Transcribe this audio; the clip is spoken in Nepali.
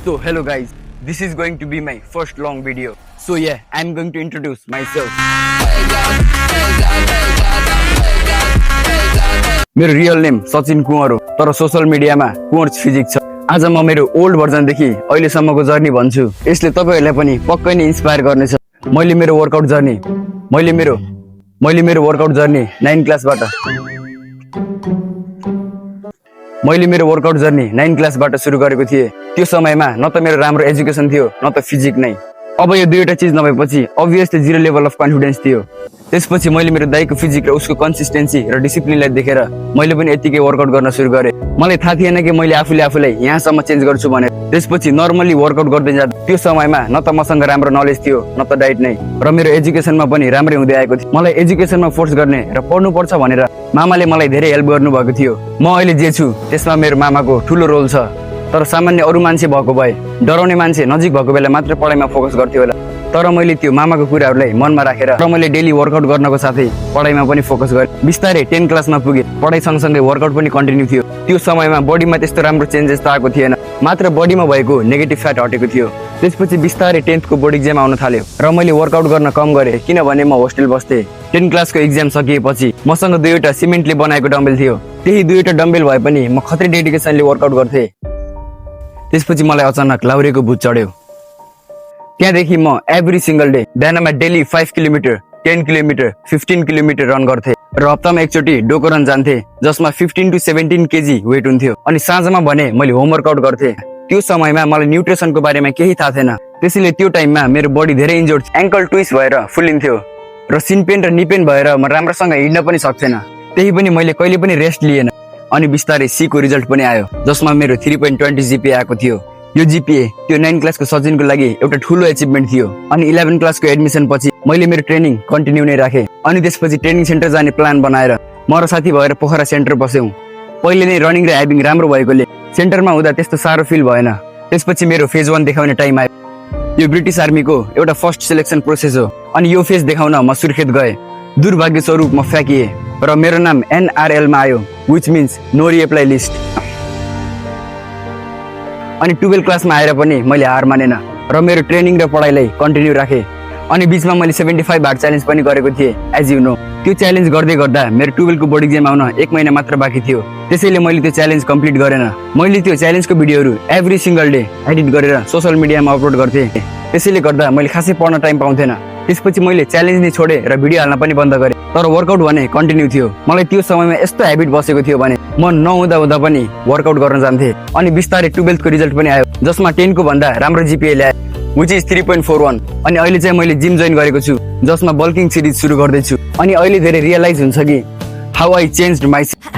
So hello guys, this is going to be my first long video. So yeah, I'm going to introduce myself. मेरो रियल नेम सचिन कुँवर हो, तर सोशल मिडियामा कुँवर फिजिक्स छ। आज म मेरो ओल्ड भर्जनदेखि अहिलेसम्मको जर्नी भन्छु। यसले तपाईहरुलाई पनि पक्कै नै इन्स्पायर गर्नेछ। मैले मेरो वर्कआउट जर्नी 9 क्लासबाट सुरु गरेको थिएँ। त्यो समयमा न त मेरो राम्रो एजुकेसन थियो न त फिजिक नै। अब यो दुईटा चीज नभएपछि obviously zero level of confidence थियो। त्यसपछि मैले मेरो दाइको फिजिक र उसको कन्सिस्टेन्सी र डिसिप्लिनलाई देखेर मैले पनि यतिकै वर्कआउट गर्न सुरु गरेँ। मलाई थाहा थिएन कि मैले आफूलाई यहाँसम्म चेन्ज गर्छु भनेर। त्यसपछि नर्मली वर्कआउट गर्दै जाँदा त्यो समयमा न त मसँग राम्रो नलेज थियो न त डाइट नै, र मेरो एजुकेसनमा पनि राम्रै हुँदै आएको थियो। मलाई एजुकेसनमा फोर्स गर्ने र पढ्नु पर्छ भनेर मामाले मलाई धेरै हेल्प गर्नुभएको थियो। म अहिले जे छु त्यसमा मेरो मामाको ठुलो रोल छ। तर सामान्य अरू मान्छे भएको भए डराउने मान्छे नजिक भएको बेला मात्र पढाइमा फोकस गर्थ्यो होला, तर मैले त्यो मामाको कुराहरूलाई मनमा राखेर र मैले डेली वर्कआउट गर्नको साथै पढाइमा पनि फोकस गरेँ। बिस्तारै 10 क्लासमा पुगे, पढाइ सँगसँगै वर्कआउट पनि कन्टिन्यू थियो। त्यो समयमा बडीमा त्यस्तो राम्रो चेन्जेस त आएको थिएन, मात्र बडीमा भएको नेगेटिभ फ्याट हटेको थियो। त्यसपछि बिस्तारै 10th को बोर्ड एक्जाम आउन थाल्यो र मैले वर्कआउट गर्न कम गरेँ, किनभने म होस्टेल बस्थेँ। 10 क्लासको एक्जाम सकिएपछि मसँग दुईवटा सिमेन्टले बनाएको डम्बेल थियो। त्यही दुईवटा डम्बेल भए पनि म खतरै डेडिकेसनले वर्कआउट गर्थेँ। त्यसपछि मलाई अचानक लाउरेको भूत चढ्यो। त्यहाँदेखि म एभ्री सिंगल डे बिहानमा daily 5 kilometre, 10 kilometre, 15 kilometre run गर्थेँ र हप्तामा एकचोटि डोको रन जान्थेँ, जसमा 15 to 17 केजी वेट हुन्थ्यो। अनि साँझमा भने मैले होम वर्कआउट गर्थेँ। त्यो समयमा मलाई न्युट्रिसनको बारेमा केही थाहा थिएन, त्यसैले त्यो टाइममा मेरो बडी धेरै इन्जर्ड, एङ्कल ट्विस्ट भएर फुलिन्थ्यो र सिनपेन र निपेन भएर म राम्रोसँग हिँड्न पनि सक्थेन। त्यही पनि मैले कहिले पनि रेस्ट लिएन। अनि बिस्तारै सी को रिजल्ट पनि आयो, जसमा मेरो 3.20 जीपीए आएको थियो। यो जीपीए त्यो 9 क्लासको सचिनको लागि एउटा ठुलो अचिभमेन्ट थियो। अनि 11 क्लासको एडमिसन पछि मैले मेरो ट्रेनिङ कन्टिन्यू नै राखेँ। अनि त्यसपछि ट्रेनिङ सेन्टर जाने प्लान बनाएर म र साथी भएर पोखरा सेन्टर बस्यौँ। पहिले नै रनिङ र ह्याबिङ राम्रो भएकोले सेन्टरमा हुँदा त्यस्तो साह्रो फिल भएन। त्यसपछि मेरो फेज 1 देखाउने टाइम आयो। यो ब्रिटिस आर्मीको एउटा फर्स्ट सिलेक्सन प्रोसेस हो। अनि यो फेज देखाउन म सुर्खेत गएँ। दुर्भाग्य स्वरूप म फ्याकिएँ र मेरो नाम NRL मा आयो, which means no reapply list. अनि 12 क्लासमा आएर पनि मैले हार मानेन र मेरो ट्रेनिङ र पढाइलाई कन्टिन्यू राखेँ। अनि बीचमा मैले 75 हार्ड च्यालेन्ज पनि गरेको थिएँ, एज यु नो। त्यो च्यालेन्ज गर्दै गर्दा मेरो 12 को बोर्ड एक्जाम आउन 1 महिना मात्र बाँकी थियो। त्यसैले मैले त्यो च्यालेन्ज कम्प्लिट गरेन। मैले त्यो च्यालेन्जको भिडियोहरू एभ्री सिंगल डे एडिट गरेर सोशल मिडियामा अपलोड गर्थेँ। त्यसैले गर्दा मैले खासै पढ्न टाइम पाउँथेन। त्यसपछि मैले च्यालेन्ज नै छोडेँ र भिडियो हाल्न पनि बन्द गरेँ। तर वर्कआउट भने कन्टिन्यू थियो। मलाई त्यो समयमा यस्तो हेबिट बसेको थियो भने म नहुँदा पनि वर्कआउट गर्न जान्थेँ। अनि बिस्तारै 12th को रिजल्ट पनि आयो, जसमा 10 को भन्दा राम्रो जीपीए ल्याए, विच इज 3.41। अनि अहिले चाहिँ मैले जिम जोइन गरेको छु, जसमा बल्किङ सिरिज सुरु गर्दैछु। अनि अहिले धेरै रियलाइज हुन्छ कि हाउ आई चेन्ज्ड माइसेल्फ।